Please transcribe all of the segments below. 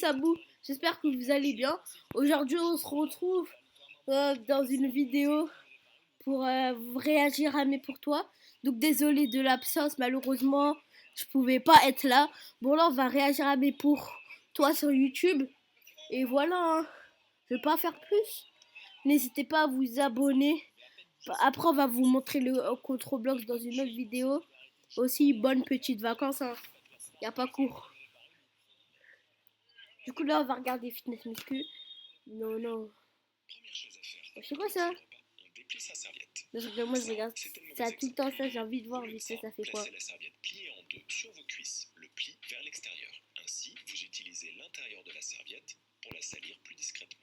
Moussabou, j'espère que vous allez bien. Aujourd'hui on se retrouve dans une vidéo pour réagir à mes pour toi. Donc désolé de l'absence, malheureusement je pouvais pas être là. Bon là on va réagir à mes pour toi sur YouTube. Et voilà, hein. Je vais pas faire plus. N'hésitez pas à vous abonner. Après on va vous montrer le Controblox dans une autre vidéo. Aussi bonnes petites vacances, hein. Y a pas cours. Du coup, là, on va regarder Fitness Muscu. Non, non. C'est quoi ça? Moi, je regarde ça tout le temps, ça, j'ai envie de voir vite fait, ça fait quoi? Placez la serviette pliée en deux sur vos cuisses, le pli vers l'extérieur. Ainsi, vous utilisez l'intérieur de la serviette pour la salir plus discrètement.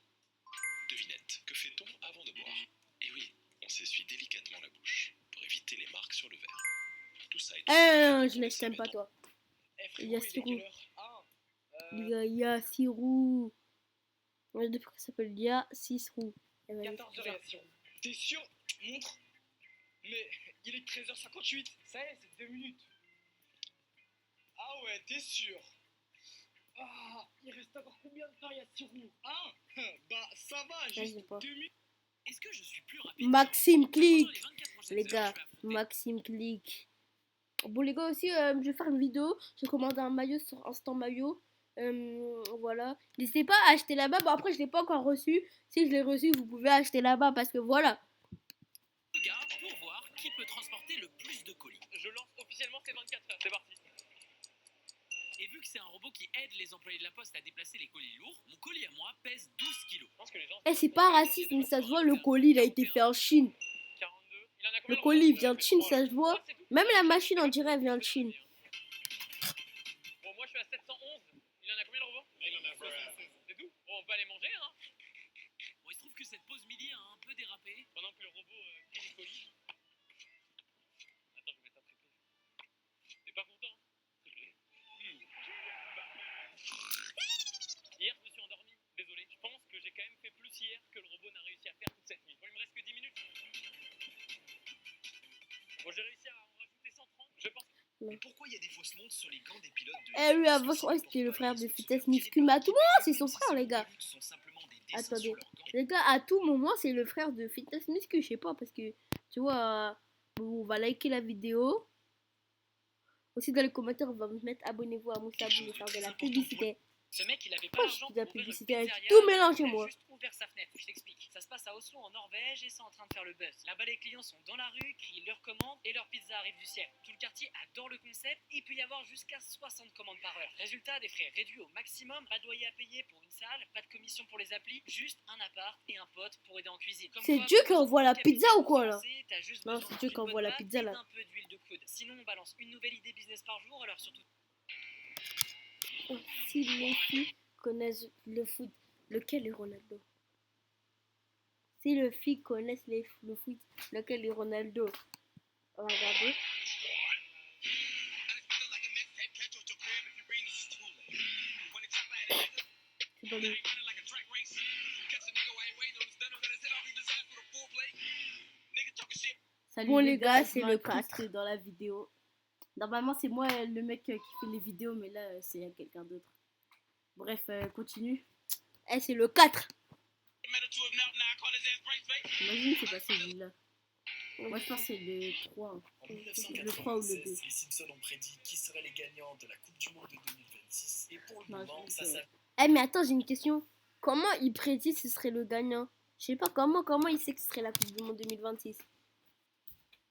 Devinette, que fait-on avant de boire? Eh oui, on s'essuie délicatement la bouche pour éviter les marques sur le verre. Tout ça est Je t'aime pas, toi. Il y a Sirou. Il y a Sirou. Depuis qu'on s'appelle Lia, Sisrou. 14h, t'es sûr? Montre. Mais il est 13h58. Ça y est, c'est 2 minutes. Ah ouais, t'es sûr? Ah, il reste encore combien de temps, Yassirou? Ah, bah ça va, juste 2 minutes. Est-ce que je suis plus rapide? Maxime Click. Les gars, Maxime Click. Bon les gars aussi, je vais faire une vidéo. Je commande un maillot sur Instant Maillot. Voilà. N'hésitez pas à acheter là-bas. Bon après je l'ai pas encore reçu. Si je l'ai reçu, vous pouvez acheter là-bas parce que voilà. Regarde pour voir qui peut transporter le plus de colis. Je lance officiellement ces 24 heures. C'est parti. Et vu que c'est un robot qui aide les employés de la poste à déplacer les colis lourds, mon colis à moi pèse 12 kilos. C'est pas raciste, mais ça se voit, le colis il a été fait en Chine. 42. Il en a Le combien? colis vient de Chine, ça se voit. Même la machine, on dirait, elle vient de Chine. Bon, moi je suis à 711. Il en a combien le robot? Il en a 76. C'est tout? Bon, on peut aller manger, hein? Bon, il se trouve que cette pause midi a un peu dérapé. Pendant que le robot plie les colis. Attends, je vais mettre ça triplé. T'es pas content? Triplé. Hier, je me suis endormi. Désolé. Je pense que j'ai quand même fait plus hier que le robot n'a réussi à faire toute cette nuit. Bon, il me reste que 10 minutes. Bon, j'ai réussi à en rajouter 130. Je pense. Mais pourquoi il y a des fausses montres sur les gants des pilotes de... Eh oui, avant, je crois que c'était le frère de Fitness Muscu. Mais à tout moment, c'est son frère, les gars. Attendez. Les gars, à tout moment, c'est le frère de Fitness Muscu. Je sais pas, parce que, tu vois, on va liker la vidéo. Aussi, dans les commentaires, on va me mettre abonnez-vous à Moussabou et faire de la publicité. Ce mec, il avait pas Pourquoi je l'argent fais de la pour ouvrir une publicité avec pizzeria, tout mélangé, il a moi? juste ouvert sa fenêtre, je t'explique. Ça se passe à Oslo en Norvège et c'est en train de faire le buzz. Là-bas, les clients sont dans la rue, crient leurs commandes et leur pizza arrive du ciel. Tout le quartier adore le concept et il peut y avoir jusqu'à 60 commandes par heure. Résultat, des frais réduits au maximum, pas de loyer à payer pour une salle, pas de commission pour les applis, juste un appart et un pote pour aider en cuisine. C'est Dieu qui envoie la pizza ou quoi, là? Non, c'est Dieu qui envoie la pizza, là. Un peu d'huile de coude. Sinon, on balance une nouvelle idée business par jour, alors surtout. Si les filles connaissent le foot, lequel est Ronaldo? Si les filles connaissent le foot, lequel est Ronaldo? On va regarder. C'est pas lui. Salut Bon les gars, c'est le Marcus, 4 dans la vidéo. Normalement, c'est moi le mec qui fait les vidéos, mais là, c'est quelqu'un d'autre. Bref, continue. Eh, c'est le 4. Imagine, c'est pas celui-là. Moi, je pense que c'est le 3. En Le 3 ou le 2. 1996, les Simpsons ont prédit qui seraient les gagnants de la Coupe du Monde de 2026. Et pour le Non, moment, je ça sais. s'avère... Eh, mais attends, j'ai une question. Comment il prédit ce serait le gagnant? Je sais pas comment il sait que ce serait la Coupe du Monde 2026.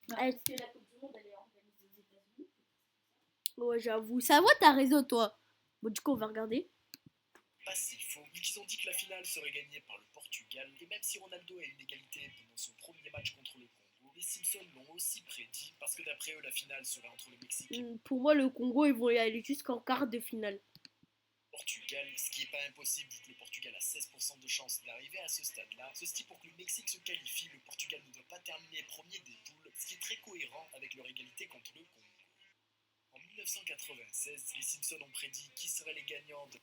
Parce que la Coupe du Monde, elle est organisée aux États-Unis. Ouais, j'avoue. Ça va, t'as raison, toi. Bon, du coup, on va regarder. pas si faux, vu qu'ils ont dit que la finale serait gagnée par le Portugal, et même si Ronaldo a une égalité pendant son premier match contre le Congo, les Simpsons l'ont aussi prédit, parce que d'après eux, la finale serait entre le Mexique et le Pour moi, le Congo, ils vont y aller jusqu'en quart de finale. Portugal, ce qui n'est pas impossible vu que le Portugal a 16% de chance d'arriver à ce stade-là. Ceci pour que le Mexique se qualifie, le Portugal ne doit pas terminer premier des poules, ce qui est très cohérent avec leur égalité contre le Congo. En 1996, les Simpsons ont prédit qui seraient les gagnants de...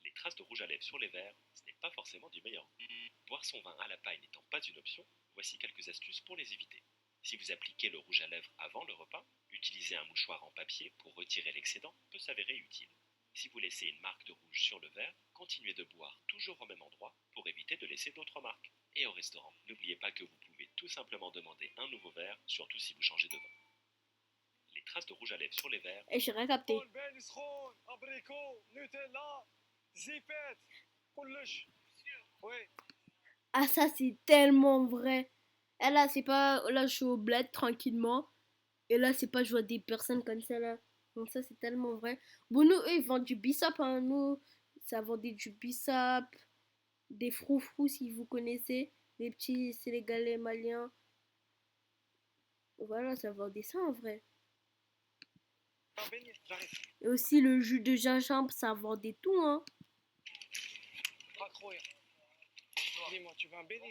Les traces de rouge à lèvres sur les verres, ce n'est pas forcément du meilleur goût. Boire son vin à la paille n'étant pas une option, voici quelques astuces pour les éviter. Si vous appliquez le rouge à lèvres avant le repas, utiliser un mouchoir en papier pour retirer l'excédent peut s'avérer utile. Si vous laissez une marque de rouge sur le verre, continuez de boire toujours au même endroit pour éviter de laisser d'autres marques. Et au restaurant, n'oubliez pas que vous pouvez tout simplement demander un nouveau verre, surtout si vous changez de vin. Les traces de rouge à lèvres sur les verres. Et j'ai rien capté. بين سخون ابريكو نوتيلا زيبات كلش وي Ah, ça, c'est tellement vrai. Et là, c'est pas. Là, je suis au bled tranquillement. Et là, c'est pas, je vois des personnes comme ça là. Donc, ça, c'est tellement vrai. Bon, nous, eux, ils vendent du bissap. Hein. Nous, ça vendait du bissap, des froufrous, si vous connaissez. Les petits Sénégalais, Maliens. Voilà, ça vendait ça en vrai. بيني j'arrive Et aussi, le jus de gingembre, ça vendait tout. Hein. pas croire dis-moi tu veux un béni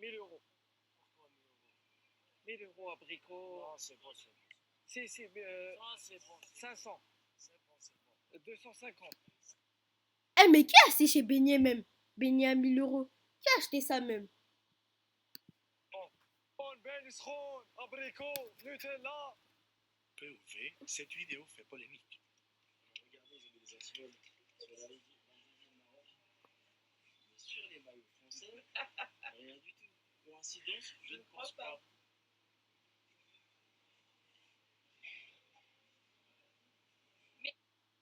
1000 euros 1000 euros abricot non c'est bon si 500 250 Eh, mais qui a acheté chez Beignet même? Beignet à 1000 euros. Qui a acheté ça même? بين سخون ابريكو نوتيلا POV, cette vidéo fait polémique. Regardez, j'ai des actions sur la Ligue Maroc. Mais sur les maillots français, rien du tout. Coïncidence, je ne pense pas.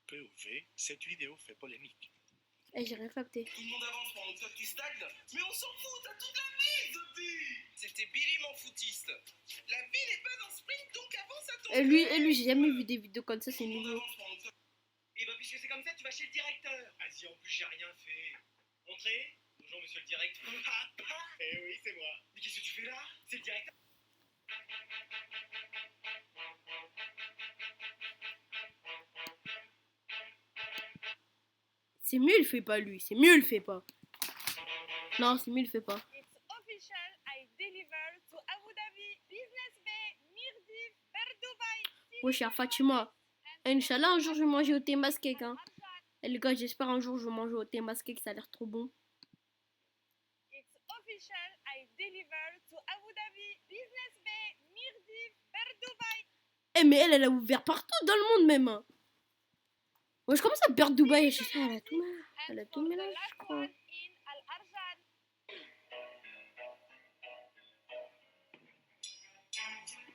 POV, cette vidéo fait polémique. Eh, j'ai rien capté. Tout le monde avance pendant que toi tu stagnes. Mais on s'en fout, t'as toute la vie, Zoti. C'était Billy mon footiste. La vie n'est pas un sprint, donc avance à ton Et lui, j'ai jamais vu des vidéos comme ça, c'est Tout le monde nouveau. avance pendant que toi. Et bah, puisque c'est comme ça, tu vas chez le directeur. Vas-y, en plus, j'ai rien fait. Entrez. Bonjour, monsieur le directeur. Eh oui, c'est moi. Mais qu'est-ce que tu fais là? C'est le directeur. C'est mieux, il fait pas lui. C'est mieux, il fait pas. Non, c'est mieux, il fait pas. It's official, I deliver to Abu Dhabi, Business Bay, Mirdif, vers Dubai. Ouais, cher Fatima. Inch'Allah, un jour, je vais manger au thé masqué. Hein. Et les gars, j'espère un jour, je vais manger au thé masqué, que ça a l'air trop bon. It's official, I deliver to Abu Dhabi, Business Bay, Mirdif, vers Dubai. Eh, mais elle a ouvert partout dans le monde, même. Hein. Ouais, je commence à perdre Dubaï. Je sais, elle a tout And for the mélangé, je last crois. one in Al Arjan.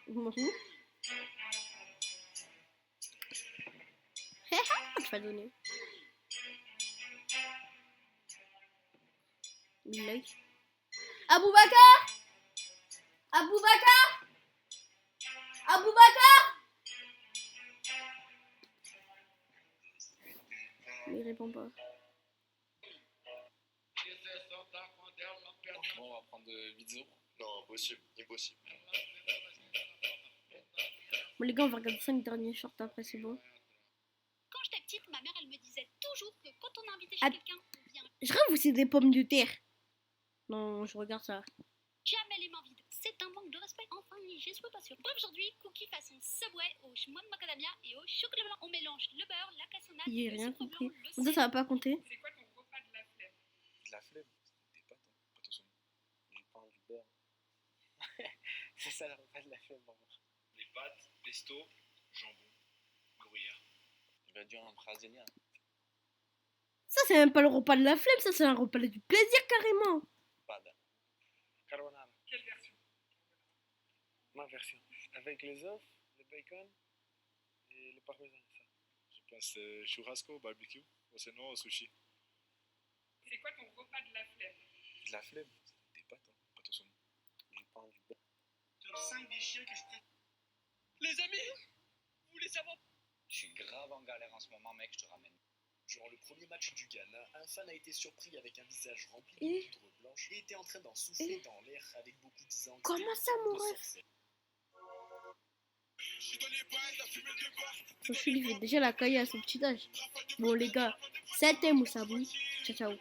Je m'en fous. Je vais donner. 1000 likes. Aboubacar! Aboubacar! Aboubacar! Mais il répond pas. Franchement, on va prendre de 8-0. Non, impossible, impossible. Bon, les gars, on va regarder 5 derniers shorts après, c'est bon. Quand j'étais petite, ma mère, elle me disait toujours que quand on est invité Ah. chez quelqu'un, on vient Je rêve où c'est des pommes de terre. Non, je regarde ça. jamais les mains vides. C'est un manque de respect. Enfin, j'y suis pas sûre. Bref, aujourd'hui, cookie façon Subway au noix de macadamia et au chocolat blanc. On mélange le beurre, la cassonade, J'ai le rien sucre compris. blanc, le Ça, sel. ça va pas compter. C'est quoi ton repas de la flemme? De la flemme. Des pâtes, hein. Attention. Du pain, du beurre. C'est ça le repas de la flemme, vraiment. Des pâtes, pesto, jambon, gruyère. Il va dire un brésilien. Ça, c'est même pas le repas de la flemme, ça, c'est un repas du plaisir carrément. Pada. Carbonara. Quelle version? Ma version. Avec les œufs, le bacon et le parmesan. Ça. Je pense churrasco, barbecue, ou sinon sushi. C'est quoi ton repas de la flemme? De la flemme. Des pâtes, hein. Attention. Du pain, du beurre. Top 5 des chiens que je préfère. Les amis, vous voulez savoir? Je suis grave en galère en ce moment, mec, je te ramène. Durant le premier match du Ghana, un fan a été surpris avec un visage rempli Et de poudre blanche et était en train d'en souffler dans l'air avec beaucoup d'encre. comment ça, mon ref? Je suis livré déjà la caille à son petit âge. Bon, les gars, c'était Moussabou. Ciao, ciao.